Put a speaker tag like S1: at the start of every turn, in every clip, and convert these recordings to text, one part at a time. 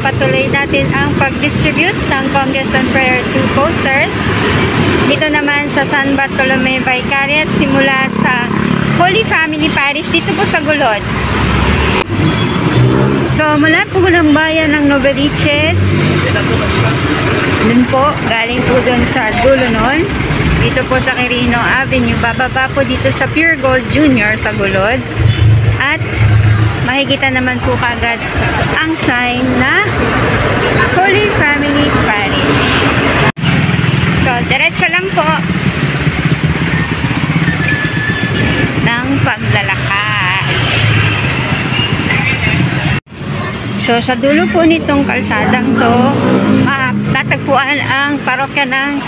S1: ipagpapatuloy natin ang pag-distribute ng Congress on Prayer 2 posters. Dito naman sa San Bartolome Vicariate, simula sa Holy Family Parish, dito po sa Gulod. So, mula po ng bayan ng Novaliches, dun po, galing po dun sa dulo nun, dito po sa Quirino Avenue, bababa po dito sa Pure Gold Junior sa Gulod, at makikita naman po kagad ang sign na Holy Family Parish. So, diretso lang po ng paglalakad. So, sa dulo po nitong kalsadang to, tatagpuan ang parokya ng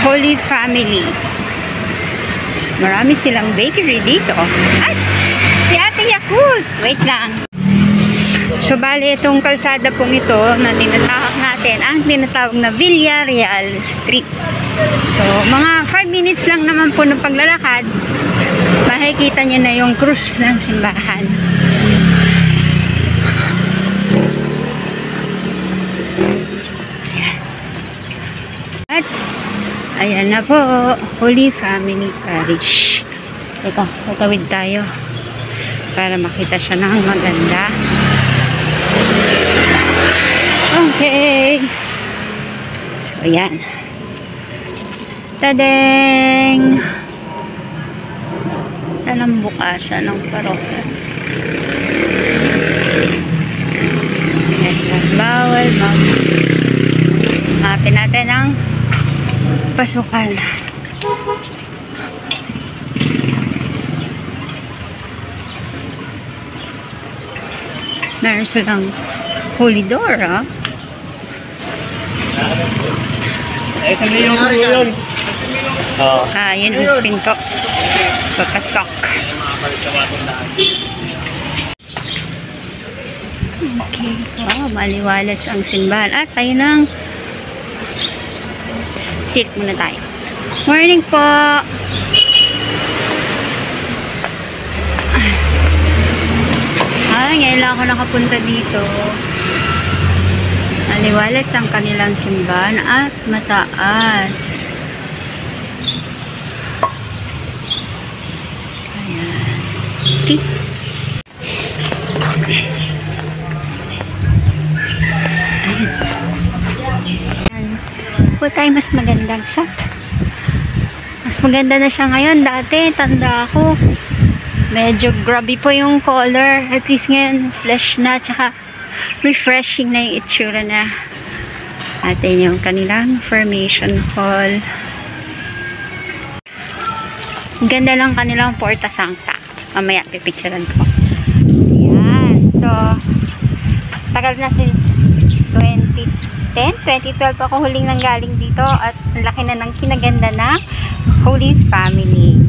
S1: Holy Family. Marami silang bakery dito. At si Ate Yakult, wait lang. So, bali itong kalsada pong ito na tinatawag natin, ang tinatawag na Villarreal Street. So, mga 5 minutes lang naman po ng paglalakad, makikita niyo na yung krus ng simbahan. At ayan na po, Holy Family Parish. Ito, tatawid tayo para makita siya ng maganda. Okay. So, ayan. Tadeng! Saan ang bukasan ng parokya? Ito, bawal hanapin natin ang pasukan. Meron silang holy door, ha?
S2: Ito na yung yun.
S1: Yun ang pinto. Papasok. Okay. Wow, maliwalas ang simbahan. At tayo nang sit muna tayo. Morning po! Ngayon lang ako nakapunta dito. Maliwalas ang kanilang simbahan at mataas. Ayan. Okay. Ayan. Po tayo mas magandang shot. Mas maganda na siya ngayon. Dati, tanda ako, medyo grabby po yung color. At least ngayon, fresh na, tsaka refreshing na yung itsura na. At yun yung kanilang formation hall. Ganda lang kanilang Porta Sancta. Mamaya, pipicturean ko. Ayan. So, tagal na since 2012 ako huling nanggaling dito. At ang laki na ng kinaganda na Holy Family.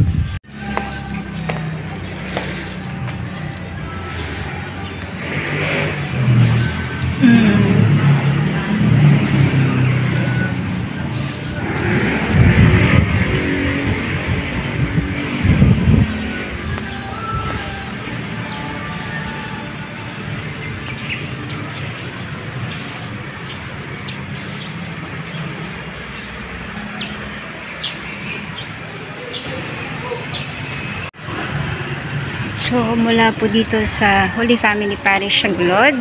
S1: So, mula po dito sa Holy Family Parish sa Gulod,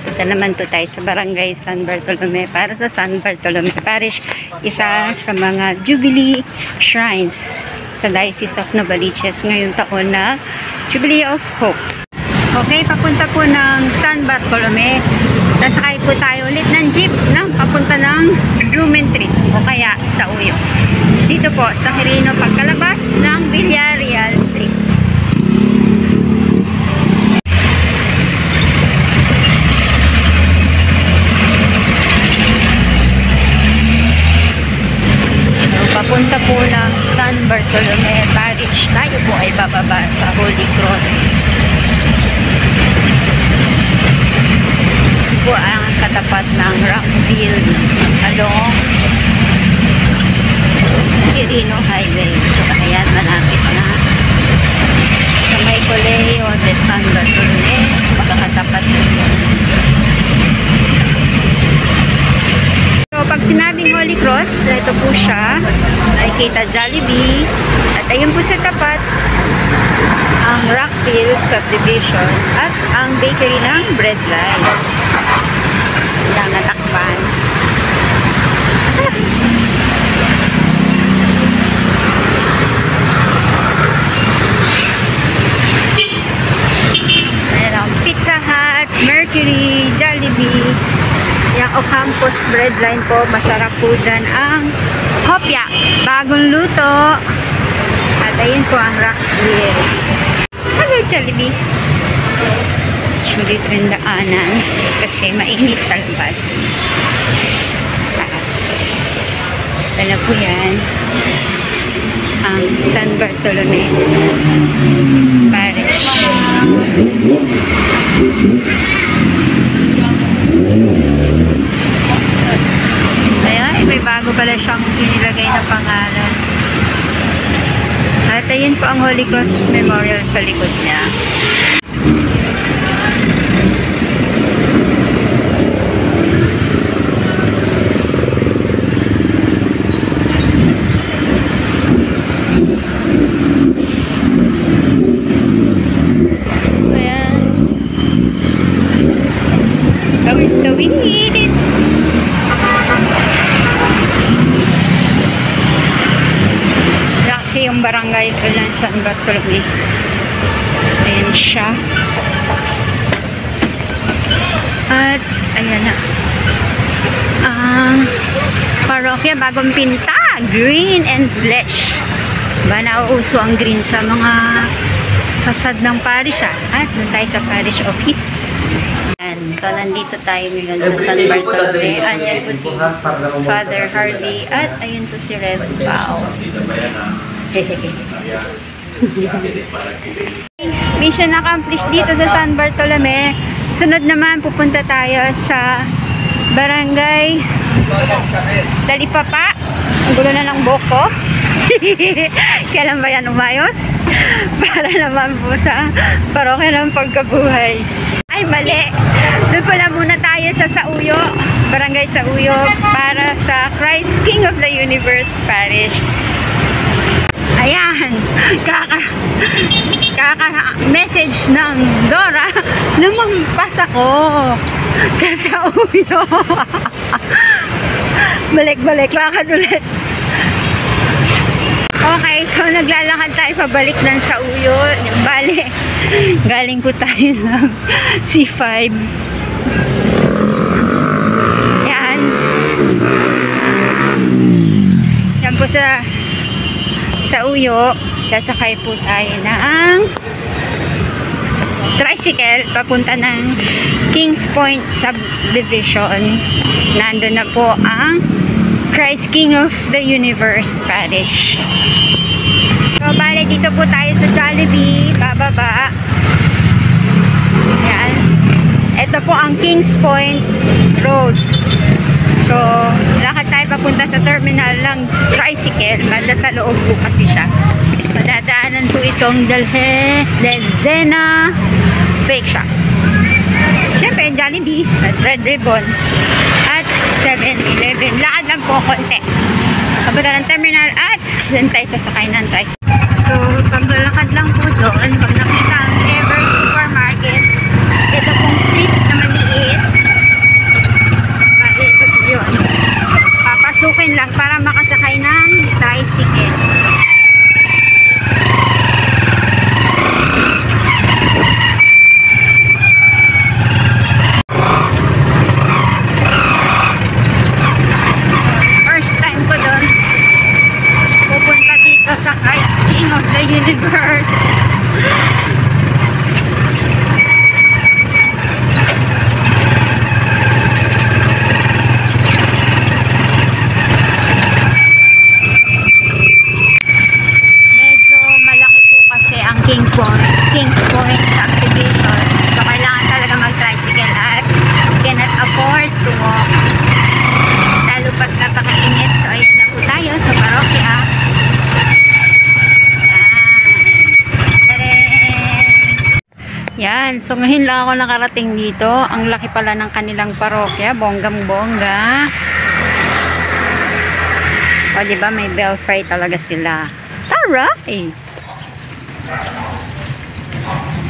S1: punta naman to tayo sa Barangay San Bartolome para sa San Bartolome Parish, isa sa mga Jubilee Shrines sa Diocese of Novaliches ngayong taon na Jubilee of Hope. Okay, papunta po ng San Bartolome. Nasakay po tayo ulit ng jeep ng papunta ng Blumentritt o kaya sa Uyo. Dito po sa Quirino pagkalabas ng Villarreal Street. Papunta po ng San Bartolome Parish. Tayo po ay bababa sa Holy Cross. Ito po ang katapat ng Rockville along Quirino Highway. So, ayan, malapit na sa may Colegio de San Bartolome. Makakatapat na yun. ito po siya. Nakikita Jollibee. At ayun po sa tapat, ang Rockville Subdivision at ang bakery ng Breadline. Yan, natakpan. Ayan ang Pizza Hut, Mercury, Jollibee. Yung Ocampos Breadline po, masarap po dyan ang hopya, bagong luto. At ayun po ang Rockville. Hello, Jollibee. Sulit rin daanan kasi mainit sa labas. Dala po yan ang San Bartolome Parish. Ayan, may bago pala siyang inilagay na pangalan. At ayun po ang Holy Cross Memorial sa likod niya. Ayan. Tawid-tawid. Kasi yung barangay ko lang San Bartolome. Ayan siya. At ayan na ang parokya bagong pinta, green and flesh. Ba nauuso ang green sa mga fasad ng parish at doon tayo sa parish office. Ayan. So nandito tayo ngayon sa San Bartolome. Ayan po si Father Harvey at ayun po si Rev Pao. Mission accomplished dito sa San Bartolome. Sunod naman pupunta tayo sa Barangay Talipapa. Ang gulo na ng boko. Kailan ba yan umayos? Para naman po sa parokya ng pagkabuhay. Ay mali. Doon pala muna tayo sa Sauyo, Barangay Sauyo, para sa Christ King of the Universe Parish. Ayan, kaka-message ng Dora, lumampas ako sa Sauyo. Balik-balik, lakad ulit. Okay, so naglalakad tayo pabalik ng Sauyo. Bale, galing po tayo ng C5. Yan. Yan po sa Sauyo. Sasakay po tayo ng tricycle papunta ng Kings Point Subdivision. Nandun na po ang Christ King of the Universe Parish. So, bale, dito po tayo sa Jollibee, bababa. Ayan. Ito po ang Kings Point Road. So, lakad tayo papunta sa terminal ng tricycle. Banda sa loob po kasi siya. Madadaanan po itong Delzena Bake Shop. Siyempre, Jollibee at Red Ribbon at 7-Eleven. Lakad lang po konti. Papunta ng terminal at doon tayo sasakay ng tricycle. So, paglalakad lang po doon, pag nakita ang Ever Supermarket, ito pong street na maliit. Ito po yun. Papasukin lang para makasakay ng tricycle. Sa Christ King of the Universe. Medyo malaki po kasi ang Kings Point Subdivision. So kailangan talaga mag-tricycle at cannot afford to walk. Lalo pat napakainit. So ayan na po tayo sa parokya. Yan, so ngayon lang ako nakarating dito. Ang laki pala ng kanilang parokya, bonggang-bongga. O, diba, may belfry talaga sila. Taray!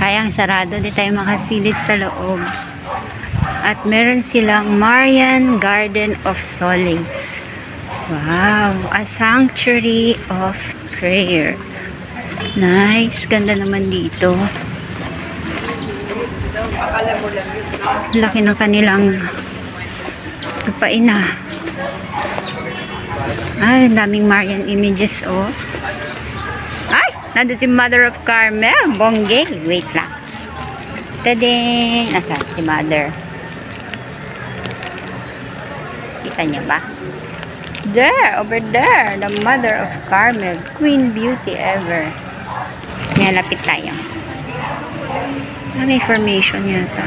S1: Kayang sarado, di tayo makasilip sa loob. At meron silang Marian Garden of Solace. Wow! A sanctuary of prayer. Nice. Ganda naman dito. Laki ng kanilang lupaina. Ay, daming Marian images, oh. Ay, nandun si Mother of Carmel. Bonggay. Wait lang. Tadeng! Nasaan si Mother? Kita niya ba? There! Over there! The Mother of Carmel. Queen Beauty ever. Ngayon, lapit tayo. May formation yata.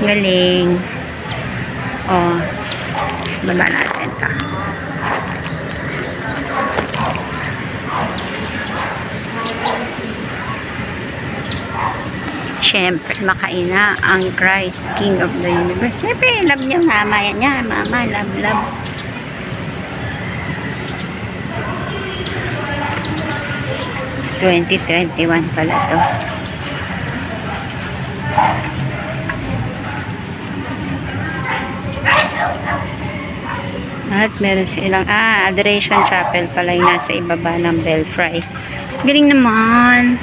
S1: Galing. Oh, baba natin ta. Siyempre, makaina ang Christ, King of the Universe. Siyempre, love niya, mama niya. Mama, love, love. (2021) pala to. At meron silang Adoration Chapel pala yung nasa ibaba ng belfry. Galing naman.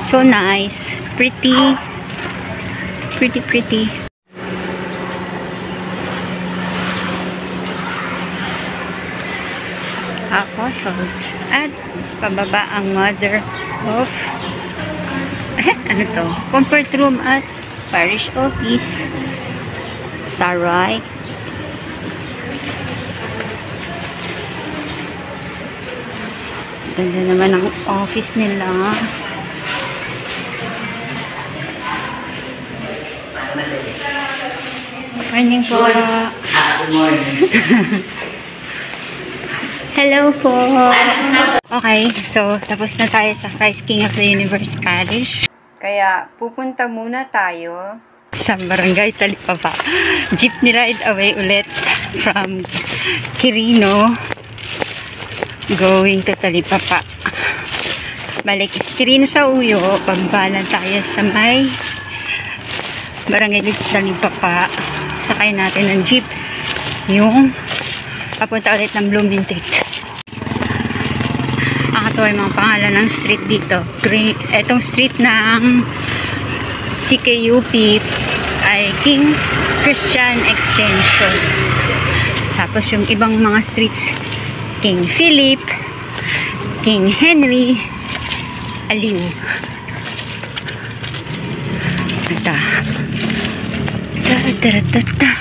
S1: So nice. Pretty. Pretty, pretty. Apostles. At pababa ang Mother of ano to? Comfort room at parish office. Taray. Ganda naman ang office nila. Morning po.
S3: Good morning.
S1: Hello po. Okay, so tapos na tayo sa Christ King of the Universe Parish. Kaya pupunta muna tayo sa Barangay Talipapa. Jeepney ride away ulit from Quirino going to Talipapa. Balik Quirino sa Uyo, pagbalan tayo sa may Barangay Talipapa. Sakay natin ng jeep yung papunta ulit ng Bloomington. Nakakatawa yung mga pangalan ng street dito. Etong street ng CKUP ay King Christian Extension. Tapos yung ibang mga streets, King Philip, King Henry, Aliw. Ata. Ta-ta-ta-ta.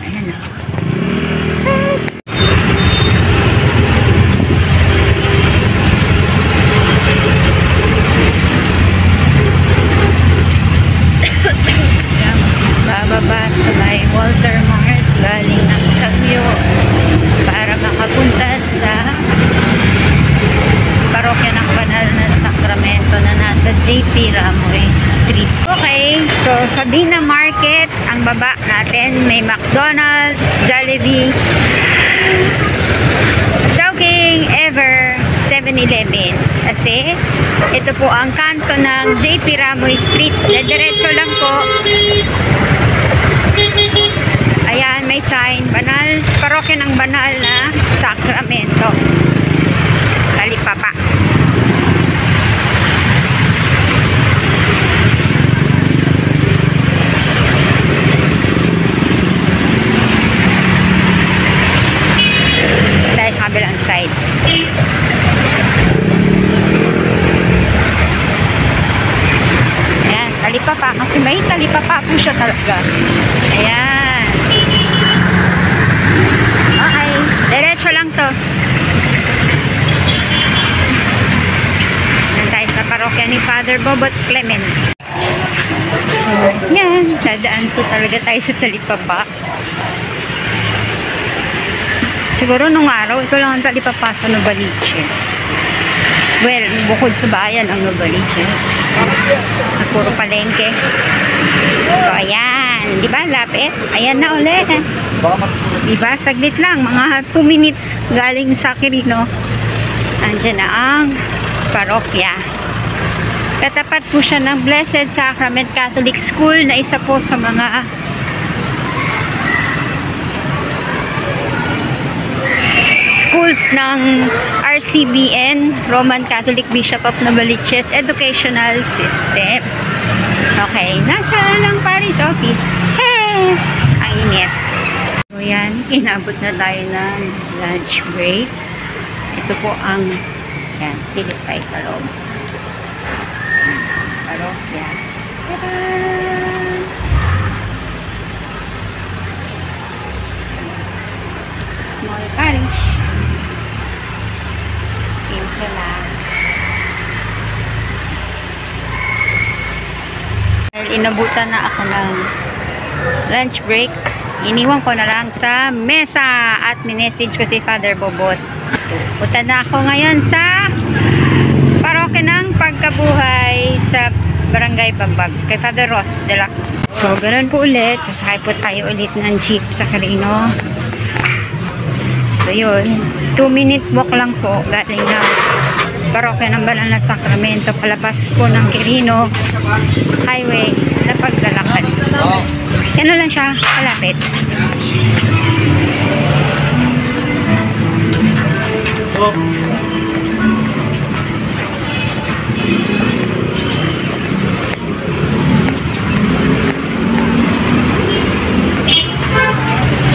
S1: Ayan o. Bababa sa may Walter Mart galing ng Sagyo para makapunta sa parokya ng Banal na Sacramento na nasa JP Ramoy Street. Okay, so sa Bina Market ang baba natin may McDonald's, Jollibee, Chowking, Ever, 7-Eleven. Kasi ito po ang kanto ng JP Ramoy Street. Diretso lang po. Ayan, may sign, Banal, parokya ng Banal na Sacramento. Talipapa. Dahil sa kabilang side. Ayan, Talipapa. Kasi may Talipapa po siya talaga. Ayan. Okay, diretso lang to. Nandun tayo sa parokya ni Father Bobot Clement. So, yan. Dadaan po talaga tayo sa Talipapa. Siguro nung araw, ito lang ang Talipapa sa Novaliches. Well, bukod sa bayan ang Novaliches. Puro palengke. So, ayan. Ayan, di ba? Lapit. Ayan na ulit.
S2: Baka matutulog.
S1: Diba? Saglit lang. Mga 2 minutes galing sa Quirino. Andiyan na ang parokya. Katapat po siya ng Blessed Sacrament Catholic School na isa po sa mga schools ng RCBN, Roman Catholic Bishop of Novaliches Educational System. Okay, nasa lang parish office. Hey! Ang init. So yan, inabot na tayo ng lunch break. Ito po ang, yan, silip tayo sa loob. Parokya. Tada! It's a small parish. Simple lang. Dahil inabutan na ako ng lunch break, iniwan ko na lang sa mesa at minessage ko si Father Bobot. Punta na ako ngayon sa parokya ng pagkabuhay sa Barangay Bagbag kay Father Ross de la Cruz. So, ganoon po ulit. Sasakay po tayo ulit ng jeep sa Quirino. So, yun. 2-minute walk lang po galing ng parokya ng Banal na Sacramento. Palabas po ng Quirino Highway na paglalakad. Yan na lang siya. Malapit.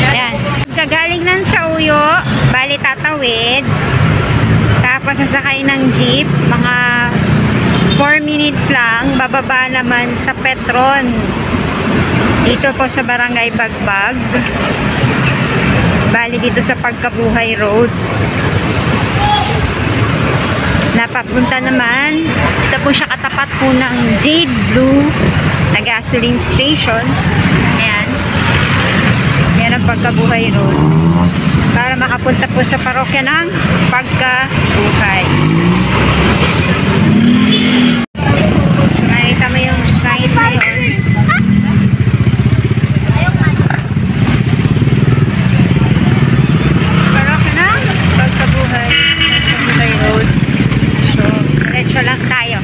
S1: Yan. Kagaling ng Sauyo, bali tatawid. Tapos sasakay ng jeep, mga 4 minutes lang, bababa naman sa Petron. Dito po sa Barangay Bagbag. Bali dito sa Pagkabuhay Road. Napapunta naman, ito po siya katapat po ng Jade Blue na gasoline station. Ayan. Yan ang Pagkabuhay Road. Para makapunta po sa parokya ng Pagkabuhay. Nakita mo yung side na yun. Parokya ng Pagkabuhay. Pagkabuhay Road. So, diretso lang tayo.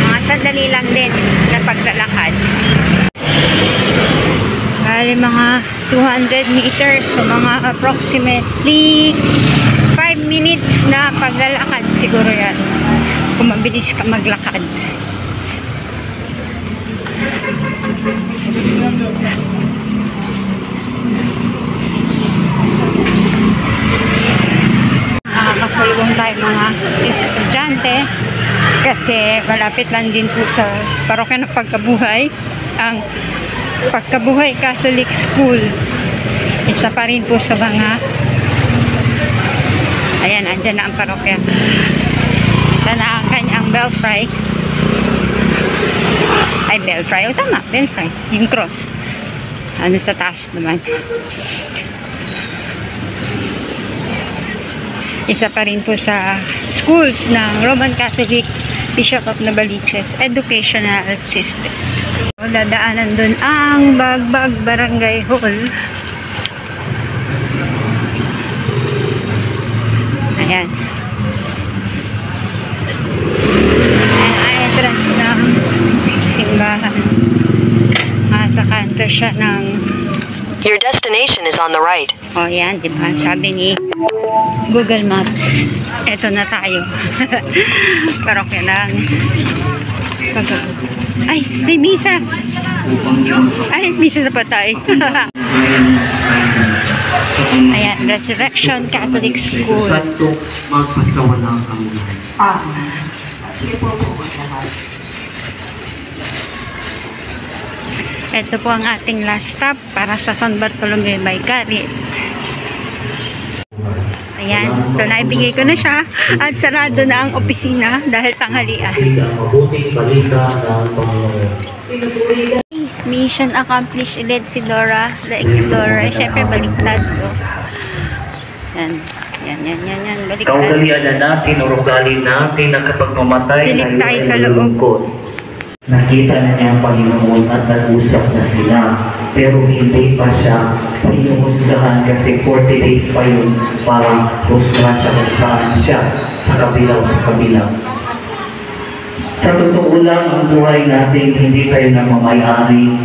S1: Mga sandali lang din na paglalakad. Bali mga 200 meters, so mga approximately 5 minutes na paglalakad siguro yan kung mabilis ka maglakad. Nakakasalubong tayo mga estudyante kasi malapit lang din po sa parokya ng Pagkabuhay ang Pagkabuhay Catholic School. Isa pa rin po sa mga ayan, andyan na ang parokya. Ito na ang kanyang belfry. Ay, belfry. O tama, belfry. Yung cross. Ano sa taas naman. Isa pa rin po sa schools ng Roman Catholic Bishop of Novaliches Educational System. So, dadaanan dun ang Bagbag Barangay Hall. Ayan. Ayan ang entrance ng simbahan. Sa kanto siya ng
S4: Your destination is on the right.
S1: o yan, diba? Sabi ni Google Maps. Eto na tayo. Parokya lang. Ay, may misa. Ay, misa na pa tayo. Ayan, Resurrection Catholic School.
S3: Santo magpasawalang kamunan.
S1: Ito po ang ating last stop para sa San Bartolome by Garrett. Ayan, so naibigay ko na siya at sarado na ang opisina dahil tanghalian.
S3: Mabuting balita ng Panginoon.
S1: Mission accomplished ulit si Laura, the Explorer. Siyempre, baliktad. So, yan. Yan. Baliktad.
S3: Kaugalian na natin o ugali natin na kapag mamatay
S1: Silip tayo sa
S3: ay
S1: loob.
S3: nalulungkot. Nakita na niya ang Panginoon at nag-usap na sila. Pero hindi pa siya pinuhusgahan kasi 40 days pa yun para husgahan siya kung saan siya, sa kabila o sa kabila. Sa totoo lang, ang buhay natin, hindi tayo namamayari.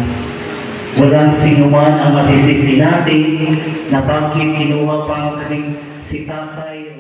S3: Walang sinuman ang masisisi natin na bakit kinuha pa ang si tatay